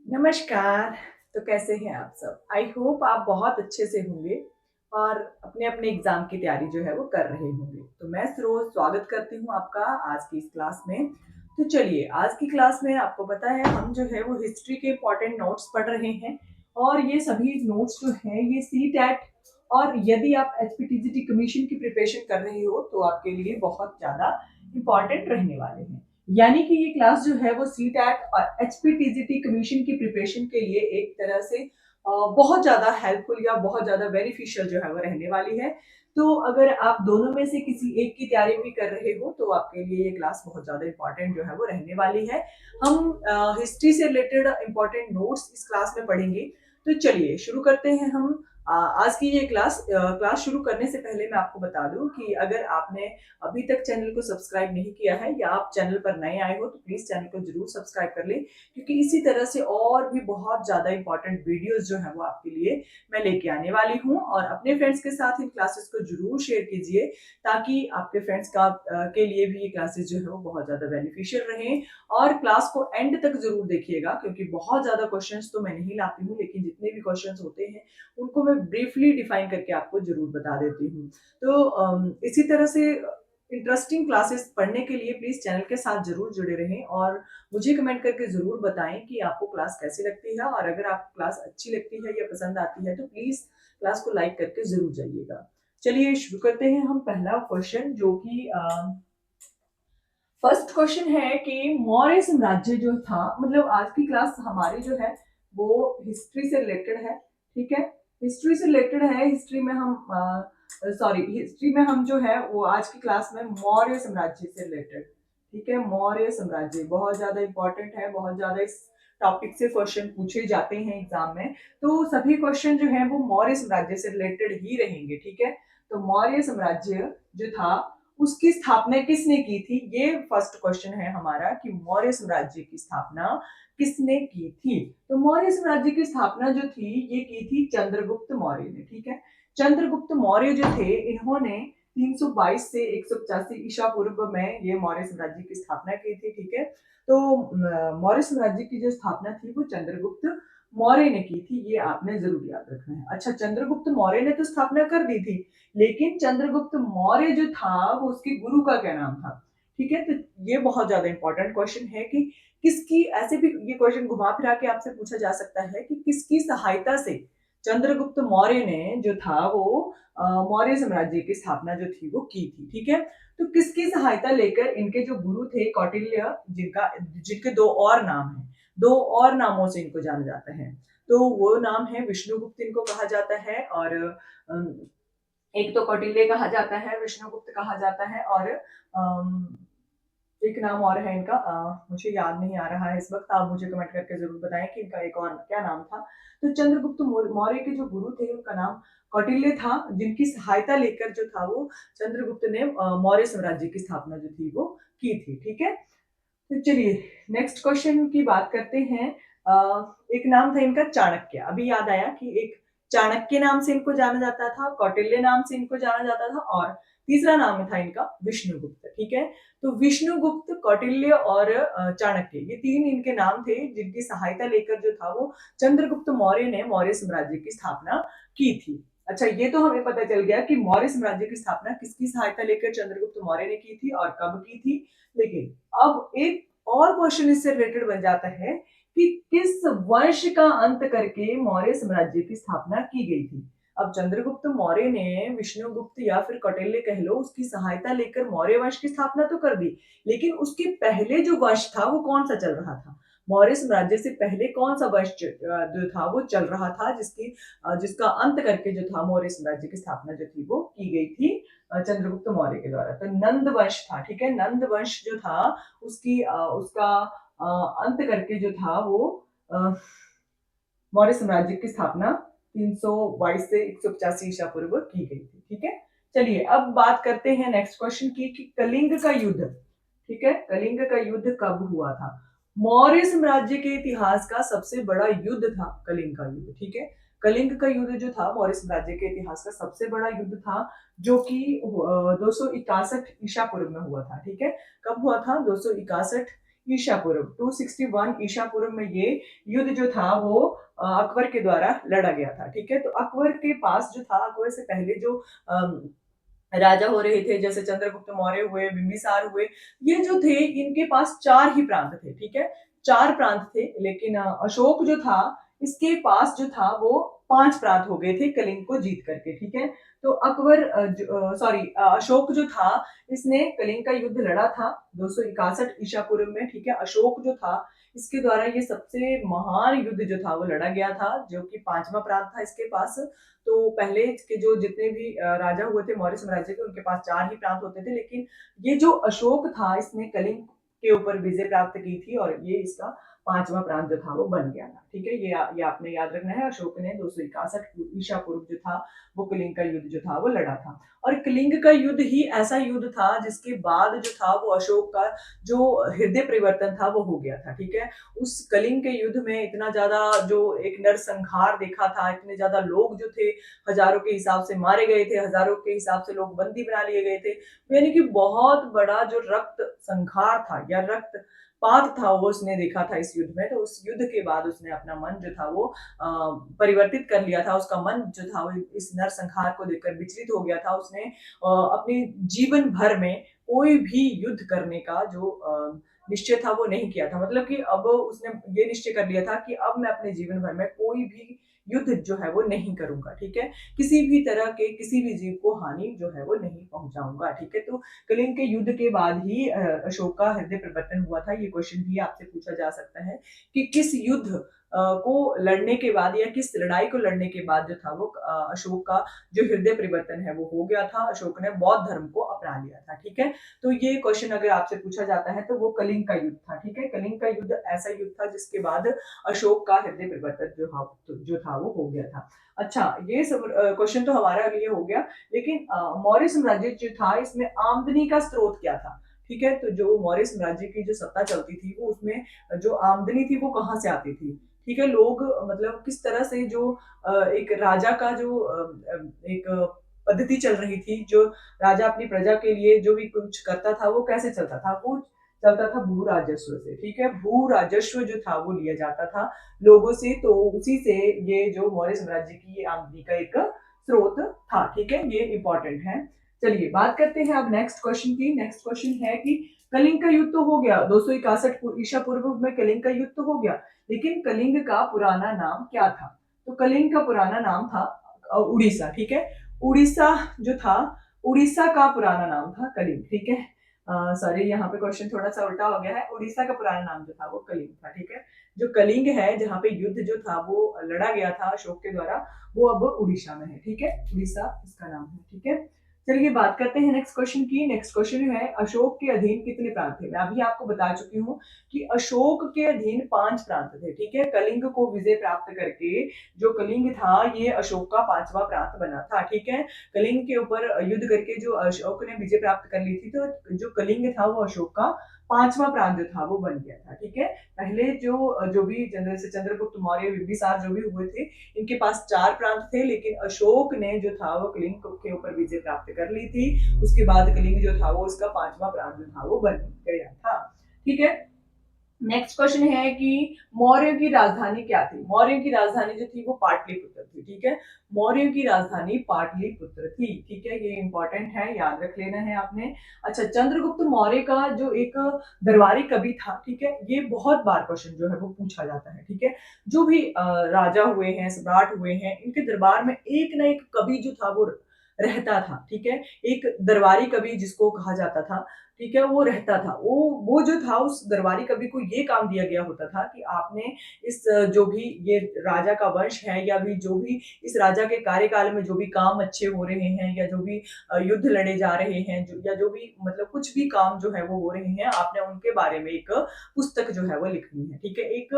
नमस्कार। तो कैसे हैं आप सब? आई होप आप बहुत अच्छे से होंगे और अपने अपने एग्जाम की तैयारी जो है वो कर रहे होंगे। तो मैं रोज स्वागत करती हूँ आपका आज की इस क्लास में। तो चलिए आज की क्लास में आपको पता है हम जो है वो हिस्ट्री के इम्पोर्टेंट नोट्स पढ़ रहे हैं और ये सभी नोट्स जो हैं ये सी टेट और यदि आप एचपीटीजीटी कमीशन की प्रिपरेशन कर रहे हो तो आपके लिए बहुत ज्यादा इम्पोर्टेंट रहने वाले हैं। यानी कि ये क्लास जो है वो सी टैट और एचपीटीजीटी कमीशन की प्रिपरेशन के लिए एक तरह से बहुत ज्यादा हेल्पफुल या बहुत ज्यादा बेनिफिशियल जो है वो रहने वाली है। तो अगर आप दोनों में से किसी एक की तैयारी भी कर रहे हो तो आपके लिए ये क्लास बहुत ज्यादा इंपॉर्टेंट जो है वो रहने वाली है। हम हिस्ट्री से रिलेटेड इंपॉर्टेंट नोट्स इस क्लास में पढ़ेंगे। तो चलिए शुरू करते हैं हम आज की ये क्लास शुरू करने से पहले मैं आपको बता दूं कि अगर आपने अभी तक चैनल को सब्सक्राइब नहीं किया है या आप चैनल पर नए आए हो तो प्लीज चैनल को जरूर सब्सक्राइब कर लें, क्योंकि इसी तरह से और भी बहुत ज्यादा इंपॉर्टेंट वीडियोस जो है वो आपके लिए मैं लेके आने वाली हूँ। और अपने फ्रेंड्स के साथ इन क्लासेस को जरूर शेयर कीजिए ताकि आपके फ्रेंड्स के लिए भी ये क्लासेस जो है वो बहुत ज्यादा बेनिफिशियल रहें। और क्लास को एंड तक जरूर देखिएगा क्योंकि बहुत ज्यादा क्वेश्चंस तो मैं नहीं लाती हूँ, लेकिन जितने भी क्वेश्चंस होते हैं उनको मैं ब्रीफली डिफाइन करके आपको जरूर बता देती हूँ। तो इसी तरह से इंटरेस्टिंग क्लासेस पढ़ने के लिए प्लीज चैनल के साथ जरूर जुड़े रहें और मुझे कमेंट करके जरूर बताएं कि आपको क्लास कैसी लगती है। और अगर आपको क्लास अच्छी लगती है या पसंद आती है तो प्लीज क्लास को लाइक करके जरूर जाइएगा। चलिए शुरू करते हैं हम पहला क्वेश्चन, जो कि फर्स्ट क्वेश्चन है कि मौर्य साम्राज्य जो था, मतलब आज की क्लास हमारी जो है वो हिस्ट्री से रिलेटेड है। ठीक है, हिस्ट्री से रिलेटेड है। हिस्ट्री में हम जो है वो आज की क्लास में मौर्य साम्राज्य से रिलेटेड। ठीक है, मौर्य साम्राज्य बहुत ज्यादा इंपॉर्टेंट है, बहुत ज्यादा इस टॉपिक से क्वेश्चन पूछे जाते हैं एग्जाम में। तो सभी क्वेश्चन जो है वो मौर्य साम्राज्य से रिलेटेड ही रहेंगे। ठीक है, तो मौर्य साम्राज्य जो था उसकी स्थापना किसने की थी, ये फर्स्ट क्वेश्चन है हमारा कि मौर्य साम्राज्य की स्थापना किसने की थी। तो मौर्य साम्राज्य की स्थापना जो थी ये की थी चंद्रगुप्त मौर्य ने। ठीक है, चंद्रगुप्त मौर्य जो थे इन्होंने 322 से 185 ईसा पूर्व में ये मौर्य साम्राज्य की स्थापना की थी। ठीक है, तो मौर्य साम्राज्य की जो स्थापना थी वो चंद्रगुप्त मौर्य ने की थी, ये आपने जरूर याद रखना है। अच्छा, चंद्रगुप्त मौर्य ने तो स्थापना कर दी थी, लेकिन चंद्रगुप्त मौर्य जो था वो उसके गुरु का क्या नाम था। ठीक है, तो ये बहुत ज्यादा इंपॉर्टेंट क्वेश्चन है कि किसकी, ऐसे भी ये क्वेश्चन घुमा फिरा के आपसे पूछा जा सकता है कि किसकी सहायता से चंद्रगुप्त मौर्य ने जो था वो मौर्य साम्राज्य की स्थापना जो थी वो की थी। ठीक है, तो किसकी सहायता लेकर, इनके जो गुरु थे कौटिल्य, जिनके दो और नाम है, दो और नामों से इनको जाना जाता है। तो वो नाम है विष्णुगुप्त इनको कहा जाता है, और एक तो कौटिल्य कहा जाता है, विष्णुगुप्त कहा जाता है, और एक नाम और है इनका, मुझे याद नहीं आ रहा है इस वक्त। आप मुझे कमेंट करके जरूर बताएं कि इनका एक और क्या नाम था। तो चंद्रगुप्त मौर्य के जो गुरु थे उनका नाम कौटिल्य था, जिनकी सहायता लेकर जो था वो चंद्रगुप्त ने मौर्य साम्राज्य की स्थापना जो थी वो की थी। ठीक है, तो चलिए नेक्स्ट क्वेश्चन की बात करते हैं। एक नाम था इनका चाणक्य, अभी याद आया कि एक चाणक्य नाम से इनको जाना जाता था, कौटिल्य नाम से इनको जाना जाता था, और तीसरा नाम था इनका विष्णुगुप्त। ठीक है, तो विष्णुगुप्त, कौटिल्य और चाणक्य, ये तीन इनके नाम थे जिनकी सहायता लेकर जो था वो चंद्रगुप्त मौर्य ने मौर्य साम्राज्य की स्थापना की थी। अच्छा, ये तो हमें पता चल गया कि मौर्य साम्राज्य की स्थापना किसकी सहायता लेकर चंद्रगुप्त मौर्य ने की थी और कब की थी। लेकिन अब एक और क्वेश्चन इससे रिलेटेड बन जाता है कि किस वंश का अंत करके मौर्य साम्राज्य की स्थापना की गई थी। अब चंद्रगुप्त मौर्य ने विष्णुगुप्त या फिर कौटिल्य कह लो, उसकी सहायता लेकर मौर्य वंश की स्थापना तो कर दी, लेकिन उसके पहले जो वंश था वो कौन सा चल रहा था, मौर्य साम्राज्य से पहले कौन सा वंश जो था वो चल रहा था, जिसका अंत करके जो था मौर्य साम्राज्य की स्थापना जो थी वो की गई थी चंद्रगुप्त मौर्य के द्वारा। तो नंद वंश था। ठीक है, नंद वंश जो था उसका अंत करके जो था वो मौर्य साम्राज्य की स्थापना 322 से 185 ईसा पूर्व की गई थी। ठीक है, चलिए अब बात करते हैं नेक्स्ट क्वेश्चन की कि कलिंग का युद्ध। ठीक है, कलिंग का युद्ध कब हुआ था। मौर्य साम्राज्य के इतिहास का सबसे बड़ा युद्ध था कलिंग का युद्ध। ठीक है, कलिंग का युद्ध जो था मौर्य साम्राज्य के इतिहास का सबसे बड़ा युद्ध था, जो कि 261 ईसा पूर्व में हुआ था। ठीक है, कब हुआ था, 261 ईशा पूर्व 261 ईशा पूर्व में ये युद्ध जो था वो अकबर के द्वारा लड़ा गया था। ठीक है, तो अकबर के पास जो था, अकबर से पहले जो राजा हो रहे थे, जैसे चंद्रगुप्त मौर्य हुए, बिंबिसार हुए, ये जो थे इनके पास 4 ही प्रांत थे। ठीक है, 4 प्रांत थे, लेकिन अशोक जो था इसके पास जो था वो 5 प्रांत हो गए थे कलिंग को जीत करके। ठीक है, तो अकबर अशोक जो था इसने कलिंग का युद्ध लड़ा था 261 ईसा पूर्व में। ठीक है, अशोक जो था इसके द्वारा ये सबसे महान युद्ध जो था वो लड़ा गया था, जो कि 5वां प्रांत था इसके पास। तो पहले के जो जितने भी राजा हुए थे मौर्य साम्राज्य के, उनके पास 4 ही प्रांत होते थे, लेकिन ये जो अशोक था इसने कलिंग के ऊपर विजय प्राप्त की थी और ये इसका 5वां प्रांत जो था वो बन गया था। ठीक है, ये आपने याद रखना है। अशोक ने 261 ईसा पूर्व जो था वो कलिंग का युद्ध जो था वो लड़ा था। और कलिंग का युद्ध ही ऐसा युद्ध था जिसके बाद जो था वो अशोक का जो हृदय परिवर्तन था वो हो गया था। ठीक है, उस कलिंग के युद्ध में इतना ज्यादा जो एक नरसंहार देखा था, इतने ज्यादा लोग जो थे हजारों के हिसाब से मारे गए थे, हजारों के हिसाब से लोग बंदी बना लिए गए थे, यानी कि बहुत बड़ा जो रक्त संहार था या रक्त पात था वो उसने देखा था इस युद्ध में। तो उस युद्ध के बाद उसने अपना मन जो था वो परिवर्तित कर लिया था। उसका मन जो था वो इस नरसंहार को देखकर विचलित हो गया था। उसने अपने जीवन भर में कोई भी युद्ध करने का जो निश्चय था वो नहीं किया था। मतलब कि अब उसने ये निश्चय कर लिया था कि अब मैं अपने जीवन भर में कोई भी युद्ध जो है वो नहीं करूंगा। ठीक है, किसी भी तरह के किसी भी जीव को हानि जो है वो नहीं पहुंचाऊंगा। ठीक है, तो कलिंग के युद्ध के बाद ही अशोक का हृदय परिवर्तन हुआ था। ये क्वेश्चन भी आपसे पूछा जा सकता है कि किस युद्ध को लड़ने के बाद या किस लड़ाई को लड़ने के बाद जो था वो अशोक का जो हृदय परिवर्तन है वो हो गया था, अशोक ने बौद्ध धर्म को अपना लिया था। ठीक है, तो ये क्वेश्चन अगर आपसे पूछा जाता है तो वो कलिंग का युद्ध था। ठीक है, कलिंग का युद्ध ऐसा युद्ध था जिसके बाद अशोक का हृदय परिवर्तन जो था वो हो गया था। अच्छा, ये सब क्वेश्चन तो हमारा लिए हो गया, लेकिन मौर्य साम्राज्य जो था इसमें आमदनी का स्रोत क्या था? ठीक है, तो जो मौर्य साम्राज्य की जो सत्ता चलती थी वो उसमें जो आमदनी थी वो कहाँ से आती थी? ठीक है, लोग मतलब किस तरह से जो एक राजा का जो एक पद्धति चल रही थी, जो राजा अपनी प्रजा के लिए जो भी कुछ करता था वो कैसे चलता था? वो चलता था भू राजस्व से। ठीक है, भू राजस्व जो था वो लिया जाता था लोगों से, तो उसी से ये जो मौर्य साम्राज्य की आमदनी का एक स्रोत था। ठीक है, ये इंपॉर्टेंट है। चलिए बात करते हैं अब नेक्स्ट क्वेश्चन की। नेक्स्ट क्वेश्चन है कि कलिंग का युद्ध तो हो गया 261 ईसा पूर्व में, कलिंग का युद्ध तो हो गया, लेकिन कलिंग का पुराना नाम क्या था? तो कलिंग का पुराना नाम था उड़ीसा। ठीक है, उड़ीसा जो था, उड़ीसा का पुराना नाम था कलिंग। ठीक है, सॉरी यहाँ पे क्वेश्चन थोड़ा सा उल्टा हो गया है। उड़ीसा का पुराना नाम जो था वो कलिंग था। ठीक है, जो कलिंग है जहाँ पे युद्ध जो था वो लड़ा गया था अशोक के द्वारा, वो अब उड़ीसा में है। ठीक है, उड़ीसा इसका नाम है। ठीक है, चलिए बात करते हैं नेक्स्ट क्वेश्चन की। नेक्स्ट क्वेश्चन है अशोक के अधीन कितने प्रांत थे? मैं अभी आपको बता चुकी हूँ कि अशोक के अधीन 5 प्रांत थे। ठीक है, कलिंग को विजय प्राप्त करके जो कलिंग था ये अशोक का 5वां प्रांत बना था। ठीक है, कलिंग के ऊपर युद्ध करके जो अशोक ने विजय प्राप्त कर ली थी, तो जो कलिंग था वो अशोक का 5वां प्रांत जो था वो बन गया था। ठीक है, पहले जो भी चंद्रगुप्त मौर्य, बिंबिसार जो भी हुए थे, इनके पास 4 प्रांत थे, लेकिन अशोक ने जो था वो कलिंग के ऊपर विजय प्राप्त कर ली थी। उसके बाद कलिंग जो था वो इसका 5वां प्रांत जो था वो बन गया था। ठीक है, नेक्स्ट क्वेश्चन है कि मौर्य की राजधानी क्या थी? मौर्य की राजधानी जो थी वो पाटलिपुत्र थी। ठीक है, मौर्य की राजधानी पाटलिपुत्र थी। ठीक है, ये इंपॉर्टेंट है, याद रख लेना है आपने। अच्छा, चंद्रगुप्त मौर्य का जो एक दरबारी कवि था, ठीक है, ये बहुत बार क्वेश्चन जो है वो पूछा जाता है। ठीक है, जो भी राजा हुए हैं, सम्राट हुए हैं, इनके दरबार में एक ना एक कवि जो था वो रहता था। ठीक है, एक दरबारी कवि जिसको कहा जाता था, ठीक है, वो रहता था। वो जो था उस दरबारी कवि को ये काम दिया गया होता था कि आपने इस जो भी ये राजा का वंश है या भी जो भी इस राजा के कार्यकाल में जो भी काम अच्छे हो रहे हैं या जो भी युद्ध लड़े जा रहे हैं या जो भी मतलब कुछ भी काम जो है वो हो रहे हैं, आपने उनके बारे में एक पुस्तक जो है वो लिखनी है। ठीक है, एक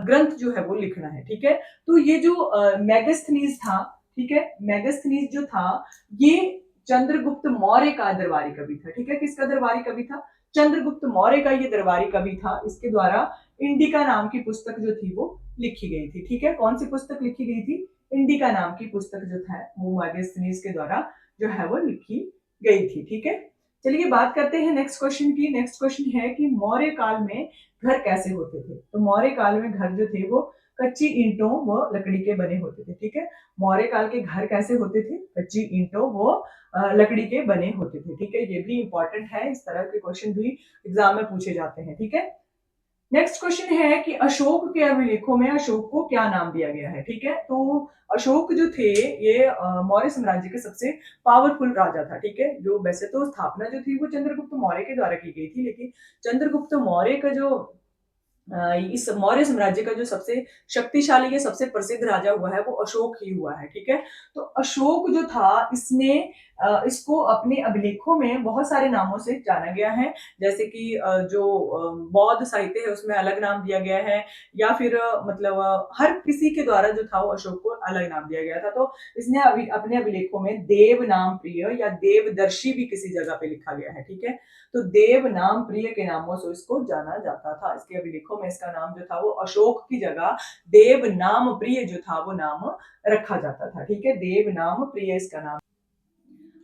ग्रंथ जो है वो लिखना है। ठीक है, तो ये जो मेगास्थनीज था, ठीक है, मेगास्थनीज जो था ये चंद्रगुप्त मौर्य का दरबारी कवि था। ठीक है, किसका दरबारी कवि था? चंद्रगुप्त मौर्य का ये दरबारी कवि था। इसके द्वारा इंडिका नाम की पुस्तक जो थी वो लिखी गई थी। ठीक है, कौन सी पुस्तक लिखी गई थी? इंडिका नाम की पुस्तक जो था वो मेगास्थनीज के द्वारा जो है वो लिखी गई थी। ठीक है, चलिए बात करते हैं नेक्स्ट क्वेश्चन की। नेक्स्ट क्वेश्चन है कि मौर्य काल में घर कैसे होते थे। तो मौर्य काल में घर जो थे वो कच्ची ईंटों व लकड़ी के बने होते थे। ठीक है, मौर्य काल के घर कैसे होते थे? कच्ची ईंटों व लकड़ी के बने होते थे। ठीक है, ये भी इंपॉर्टेंट है, इस तरह के क्वेश्चन भी एग्जाम में पूछे जाते हैं। ठीक है, नेक्स्ट क्वेश्चन है कि अशोक के अभिलेखों में अशोक को क्या नाम दिया गया है। ठीक है, तो अशोक जो थे ये मौर्य साम्राज्य के सबसे पावरफुल राजा था। ठीक है, जो वैसे तो स्थापना जो थी वो चंद्रगुप्त मौर्य के द्वारा की गई थी, लेकिन चंद्रगुप्त मौर्य का जो इस मौर्य साम्राज्य का जो सबसे शक्तिशाली या सबसे प्रसिद्ध राजा हुआ है वो अशोक ही हुआ है। ठीक है, तो अशोक जो था इसने इसको अपने अभिलेखों में बहुत सारे नामों से जाना गया है। जैसे कि जो बौद्ध साहित्य है उसमें अलग नाम दिया गया है, या फिर मतलब हर किसी के द्वारा जो था वो अशोक को अलग नाम दिया गया था। तो इसने अपने अभिलेखों में देव नाम प्रिय या देवदर्शी भी किसी जगह पे लिखा गया है। ठीक है, तो देव नाम प्रिय के नामों से इसको जाना जाता था। इसके अभिलेखों में इसका नाम जो था वो अशोक की जगह देव नाम प्रिय जो था वो नाम रखा जाता था। ठीक है, देव नाम प्रिय इसका नाम।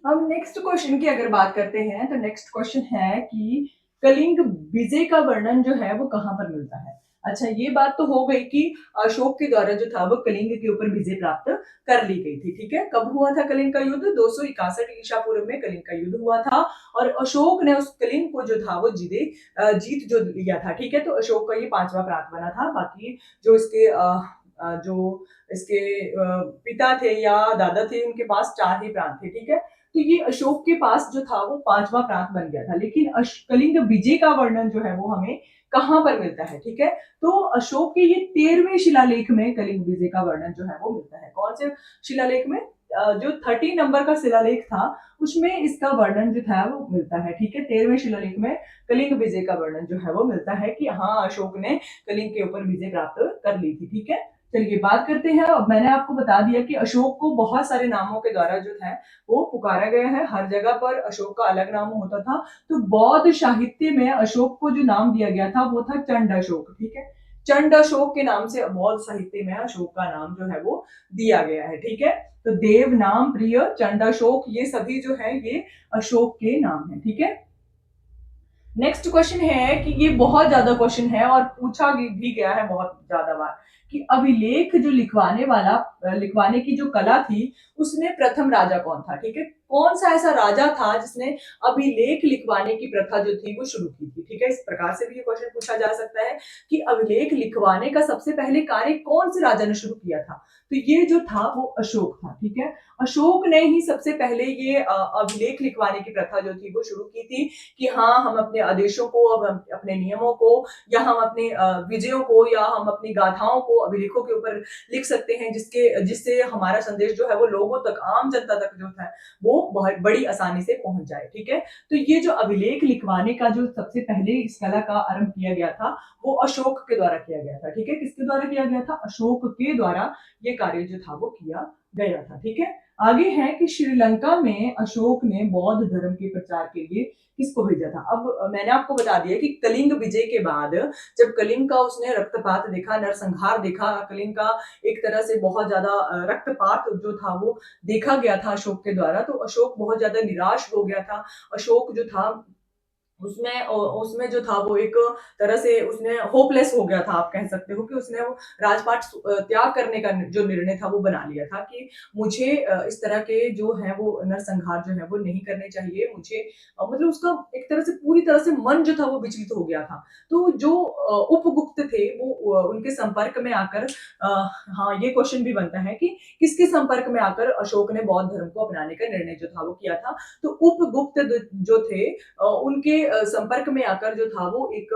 हम नेक्स्ट क्वेश्चन की अगर बात करते हैं तो नेक्स्ट क्वेश्चन है कि कलिंग विजय का वर्णन जो है वो कहां पर मिलता है। अच्छा, ये बात तो हो गई कि अशोक के द्वारा जो था वो कलिंग के ऊपर विजय प्राप्त कर ली गई थी। ठीक है, कब हुआ था कलिंग का युद्ध? 261 ईसा पूर्व में कलिंग का युद्ध हुआ था, और अशोक ने उस कलिंग को जो था वो जीत जो लिया था। ठीक है, तो अशोक का ये 5वां प्रांत बना था। बाकी जो इसके जो इसके पिता थे या दादा थे उनके पास 4 ही प्रांत थे। ठीक है, तो ये अशोक के पास जो था वो 5वां प्रांत बन गया था। लेकिन कलिंग विजय का वर्णन जो है वो हमें कहां पर मिलता है? ठीक है, तो अशोक के ये 13वें शिलालेख में कलिंग विजय का वर्णन जो है वो मिलता है। कौन से शिलालेख में? जो 13 नंबर का शिलालेख था उसमें इसका वर्णन जो था वो मिलता है। ठीक है, 13वें शिलालेख में कलिंग विजय का वर्णन जो है वो मिलता है कि हाँ, अशोक ने कलिंग के ऊपर विजय प्राप्त कर ली थी। ठीक है, चलिए बात करते हैं। अब मैंने आपको बता दिया कि अशोक को बहुत सारे नामों के द्वारा जो है वो पुकारा गया है। हर जगह पर अशोक का अलग नाम होता था। तो बौद्ध साहित्य में अशोक को जो नाम दिया गया था वो था चंड अशोक। ठीक है, चंड अशोक के नाम से बौद्ध साहित्य में अशोक का नाम जो है वो दिया गया है। ठीक है, तो देव नाम प्रिय, चंड अशोक, ये सभी जो है ये अशोक के नाम है। ठीक है, नेक्स्ट क्वेश्चन है कि ये बहुत ज्यादा क्वेश्चन है और पूछा भी गया है बहुत ज्यादा बार कि अभिलेख जो लिखवाने की जो कला थी उसमें प्रथम राजा कौन था। ठीक है, कौन सा ऐसा राजा था जिसने अभिलेख लिखवाने की प्रथा जो थी वो शुरू की थी। ठीक है, इस प्रकार से भी ये क्वेश्चन पूछा जा सकता है कि अभिलेख लिखवाने का सबसे पहले कार्य कौन से राजा ने शुरू किया था। तो ये जो था वो अशोक था। ठीक है, अशोक ने ही सबसे पहले ये अभिलेख लिखवाने की प्रथा जो थी वो शुरू की थी कि हाँ, हम अपने आदेशों को, अब अपने नियमों को, या हम अपने विजयों को, या हम अपनी गाथाओं को अभिलेखों के ऊपर लिख सकते हैं, जिससे हमारा संदेश जो है वो लोगों तक, आम जनता तक जो है वो बहुत बड़ी आसानी से पहुंच जाए। ठीक है, तो ये जो अभिलेख लिखवाने का जो सबसे पहले इस कला का आरंभ किया गया था वो अशोक के द्वारा किया गया था। ठीक है, किसके द्वारा किया गया था? अशोक के द्वारा ये कार्य जो था वो किया गया था। ठीक है, आगे है कि श्रीलंका में अशोक ने बौद्ध धर्म के प्रचार के लिए किसको भेजा था। अब मैंने आपको बता दिया कि कलिंग विजय के बाद जब कलिंग का उसने रक्तपात देखा, नरसंहार देखा, कलिंग का एक तरह से बहुत ज्यादा रक्तपात जो था वो देखा गया था अशोक के द्वारा, तो अशोक बहुत ज्यादा निराश हो गया था। अशोक जो था उसमें उसमें जो था वो एक तरह से उसने होपलेस हो गया था। आप कह सकते हो कि उसने वो राजपाट त्याग करने का जो निर्णय था वो बना लिया था कि मुझे इस तरह के जो है वो नरसंहार जो है वो नहीं करने चाहिए। मुझे मतलब उसका एक तरह से पूरी तरह से मन जो था वो विचलित हो गया था। तो जो उपगुप्त थे वो उनके संपर्क में आकर हाँ, ये क्वेश्चन भी बनता है कि किसके संपर्क में आकर अशोक ने बौद्ध धर्म को अपनाने का निर्णय जो था वो किया था। तो उपगुप्त जो थे उनके संपर्क में आकर जो था वो एक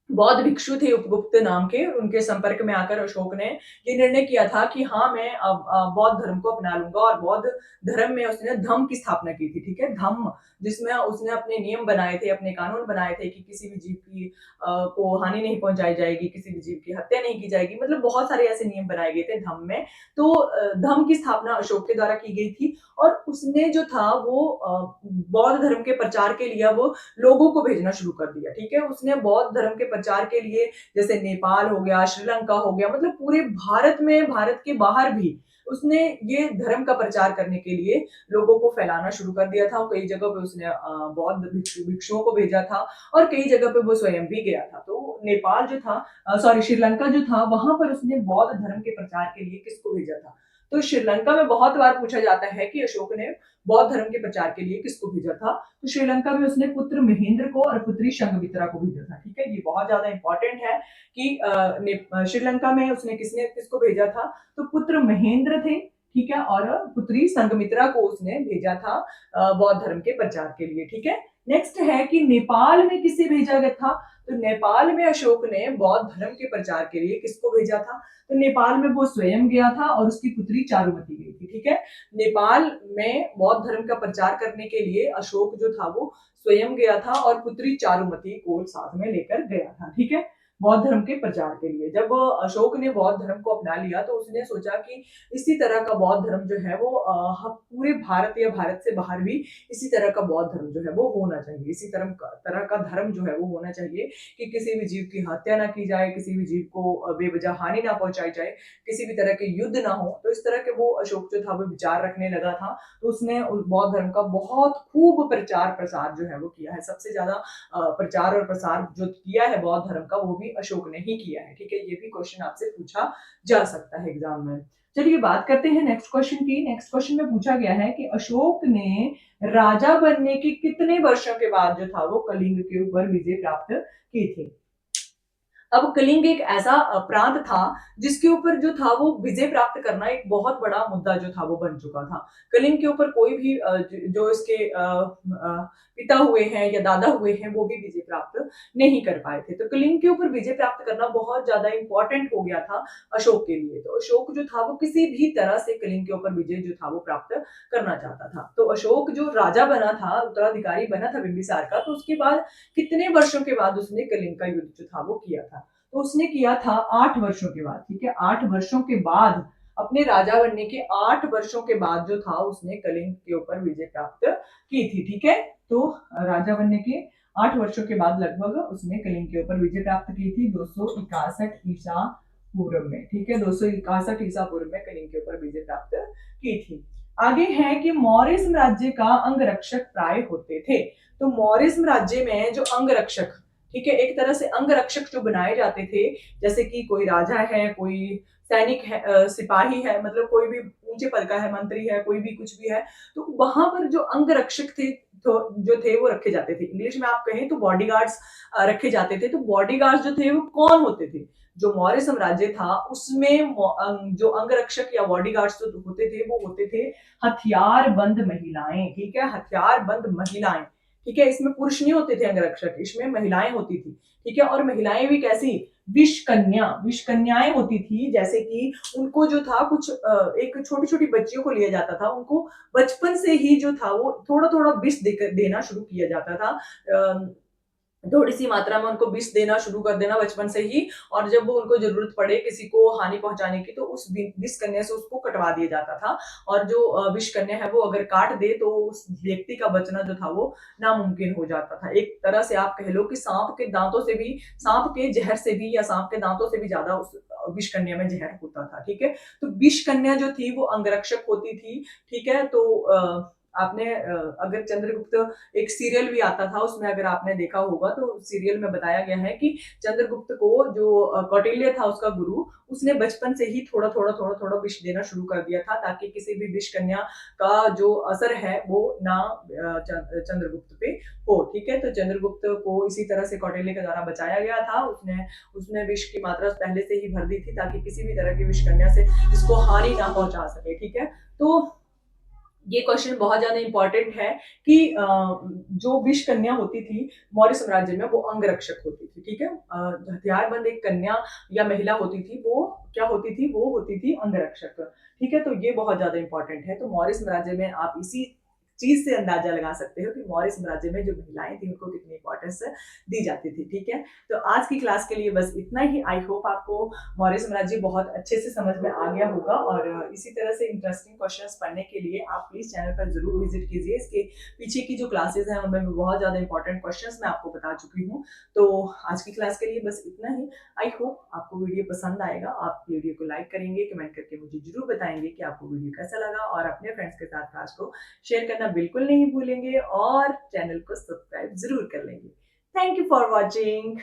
बौद्ध भिक्षु थे उपगुप्त नाम के, उनके संपर्क में आकर अशोक ने ये निर्णय किया था कि हाँ, मैं अब बौद्ध धर्म को अपना लूंगा। और बौद्ध धर्म में उसने धम्म की स्थापना की थी। ठीक है, धम्म, जिसमें उसने अपने नियम बनाए थे, अपने कानून बनाए थे कि किसी भी जीव की को हानि नहीं पहुंचाई जाएगी, किसी भी जीव की हत्या नहीं की जाएगी, मतलब बहुत सारे ऐसे नियम बनाए गए थे धम्म में। तो धम्म की स्थापना अशोक के द्वारा की गई थी, और उसने जो था वो बौद्ध धर्म के प्रचार के लिए वो लोगों को भेजना शुरू कर दिया। ठीक है, उसने बौद्ध धर्म के प्रचार के लिए जैसे नेपाल हो गया, श्रीलंका हो गया, मतलब पूरे भारत में, भारत के बाहर भी उसने ये धर्म का प्रचार करने के लिए लोगों को फैलाना शुरू कर दिया था। और कई जगह पे उसने बौद्ध भिक्षुओं को भेजा था और कई जगह पे वो स्वयं भी गया था। तो नेपाल जो था, सॉरी श्रीलंका जो था, वहां पर उसने बौद्ध धर्म के प्रचार के लिए किसको भेजा था? तो श्रीलंका में बहुत बार पूछा जाता है कि अशोक ने बौद्ध धर्म के प्रचार के लिए किसको भेजा था? तो श्रीलंका में उसने पुत्र महेंद्र को और पुत्री संघमित्रा को भेजा था। ठीक है, ये बहुत ज्यादा इंपॉर्टेंट है कि श्रीलंका में उसने किसको भेजा था? तो पुत्र महेंद्र थे, ठीक है, और पुत्री संघमित्रा को उसने भेजा था बौद्ध धर्म के प्रचार के लिए। ठीक है, नेक्स्ट है कि नेपाल में किसे भेजा गया था? तो नेपाल में अशोक ने बौद्ध धर्म के प्रचार के लिए किसको भेजा था? तो नेपाल में वो स्वयं गया था और उसकी पुत्री चारुमती गई थी। ठीक है, नेपाल में बौद्ध धर्म का प्रचार करने के लिए अशोक जो था वो स्वयं गया था और पुत्री चारुमती को साथ में लेकर गया था। ठीक है, बौद्ध धर्म के प्रचार के लिए जब अशोक ने बौद्ध धर्म को अपना लिया तो उसने सोचा कि इसी तरह का बौद्ध धर्म जो है वो पूरे भारत या भारत से बाहर भी इसी तरह का बौद्ध धर्म जो है वो होना चाहिए। इसी तरह का धर्म जो है वो होना चाहिए कि किसी भी जीव की हत्या ना की जाए, किसी भी जीव को बेवजह हानि ना पहुंचाई जाए, किसी भी तरह के युद्ध ना हो। तो इस तरह के वो अशोक जो था वो विचार रखने लगा था। तो उसने उस बौद्ध धर्म का बहुत खूब प्रचार प्रसार जो है वो किया है। सबसे ज्यादा प्रचार और प्रसार जो किया है बौद्ध धर्म का वो भी अशोक ने ही किया है। ठीक है, ये भी क्वेश्चन आपसे पूछा जा सकता है एग्जाम में। चलिए बात करते हैं नेक्स्ट क्वेश्चन की। नेक्स्ट क्वेश्चन में पूछा गया है कि अशोक ने राजा बनने के कितने वर्षों के बाद जो था वो कलिंग के ऊपर विजय प्राप्त की थी? अब कलिंग एक ऐसा प्रांत था जिसके ऊपर जो था वो विजय प्राप्त करना एक बहुत बड़ा मुद्दा जो था वो बन चुका था। कलिंग के ऊपर कोई भी जो इसके पिता हुए हैं या दादा हुए हैं वो भी विजय प्राप्त नहीं कर पाए थे। तो कलिंग के ऊपर विजय प्राप्त करना बहुत ज्यादा इंपॉर्टेंट हो गया था अशोक के लिए। तो अशोक जो था वो किसी भी तरह से कलिंग के ऊपर विजय जो था वो प्राप्त करना चाहता था। तो अशोक जो राजा बना था, उत्तराधिकारी बना था बिंबिसार का, तो उसके बाद कितने वर्षों के बाद उसने कलिंग का युद्ध जो था वो किया था? तो उसने किया था 8 वर्षों के बाद। ठीक है, 8 वर्षों के बाद, अपने राजा बनने के 8 वर्षों के बाद जो था उसने कलिंग के ऊपर विजय प्राप्त की थी। ठीक है, तो राजा बनने के 8 वर्षों के बाद लगभग उसने कलिंग के ऊपर विजय प्राप्त की थी 261 ईसा पूर्व में। ठीक है, 261 ईसा पूर्व में कलिंग के ऊपर विजय प्राप्त की थी। आगे है कि मौर्य साम्राज्य का अंगरक्षक प्राय होते थे। तो मौर्य साम्राज्य में जो अंगरक्षक, ठीक है, एक तरह से अंगरक्षक जो बनाए जाते थे, जैसे कि कोई राजा है, कोई सैनिक है, सिपाही है, मतलब कोई भी ऊंचे पद का है, मंत्री है, कोई भी कुछ भी है, तो वहां पर जो अंगरक्षक थे तो जो थे वो रखे जाते थे। इंग्लिश में आप कहें तो बॉडीगार्ड्स रखे जाते थे। तो बॉडीगार्ड्स जो थे वो कौन होते थे? जो मौर्य साम्राज्य था उसमें जो अंगरक्षक या बॉडीगार्ड्स जो होते थे वो होते थे हथियारबंद महिलाएं। ठीक है, हथियारबंद महिलाएं। ठीक है, इसमें पुरुष नहीं होते थे अंगरक्षक, इसमें महिलाएं होती थी। ठीक है, और महिलाएं भी कैसी? विष कन्याएं होती थी। जैसे कि उनको जो था कुछ एक छोटी छोटी बच्चियों को लिया जाता था, उनको बचपन से ही जो था वो थोड़ा थोड़ा विष देना शुरू किया जाता था। थोड़ी सी मात्रा में उनको विष देना शुरू कर देना बचपन से ही, और जब वो उनको जरूरत पड़े किसी को हानि पहुंचाने की तो उस विष कन्या से उसको कटवा दिया जाता था। और जो विष कन्या है वो अगर काट दे तो उस व्यक्ति का बचना जो था वो नामुमकिन हो जाता था। एक तरह से आप कह लो कि सांप के दांतों से भी, सांप के जहर से भी या सांप के दांतों से भी ज्यादा उस विष कन्या में जहर होता था। ठीक है, तो विष कन्या जो थी वो अंगरक्षक होती थी। ठीक है, तो आपने अगर चंद्रगुप्त एक सीरियल भी आता था उसमें अगर आपने देखा होगा तो सीरियल में बताया गया है कि चंद्रगुप्त को जो कौटिल्य था उसका गुरु, उसने बचपन से ही थोड़ा थोड़ा विष देना शुरू कर दिया था ताकि किसी भी विष कन्या का जो असर है वो ना चंद्रगुप्त पे हो। ठीक है, तो चंद्रगुप्त को इसी तरह से कौटिल्य के द्वारा बचाया गया था। उसने विष की मात्रा पहले से ही भर दी थी ताकि किसी भी तरह की विष कन्या से इसको हानि ना पहुंचा सके। ठीक है, तो ये क्वेश्चन बहुत ज्यादा इंपॉर्टेंट है कि जो विष कन्या होती थी मौर्य साम्राज्य में वो अंगरक्षक होती थी। ठीक है, हथियारबंद एक कन्या या महिला होती थी वो क्या होती थी? वो होती थी अंगरक्षक। ठीक है, तो ये बहुत ज्यादा इंपॉर्टेंट है। तो मौर्य साम्राज्य में आप इसी चीज से अंदाजा लगा सकते हो कि मौर्य साम्राज्य में जो महिलाएं थी उनको कितनी इंपॉर्टेंस दी जाती थी। ठीक है, तो आज की क्लास के लिए बस इतना ही। आई होप आपको मौर्य साम्राज्य बहुत अच्छे से समझ में आ गया होगा, और इसी तरह से इंटरेस्टिंग क्वेश्चंस पढ़ने के लिए आप प्लीज चैनल पर जरूर विजिट कीजिए। इसके पीछे की जो क्लासेस हैं उनमें भी बहुत ज्यादा इंपॉर्टेंट क्वेश्चंस मैं आपको बता चुकी हूँ। तो आज की क्लास के लिए बस इतना ही। आई होप आपको वीडियो पसंद आएगा। आप वीडियो को लाइक करेंगे, कमेंट करके मुझे जरूर बताएंगे कि आपको वीडियो कैसा लगा, और अपने फ्रेंड्स के साथ क्लास को शेयर करना बिल्कुल नहीं भूलेंगे, और चैनल को सब्सक्राइब जरूर कर लेंगे। Thank you for watching.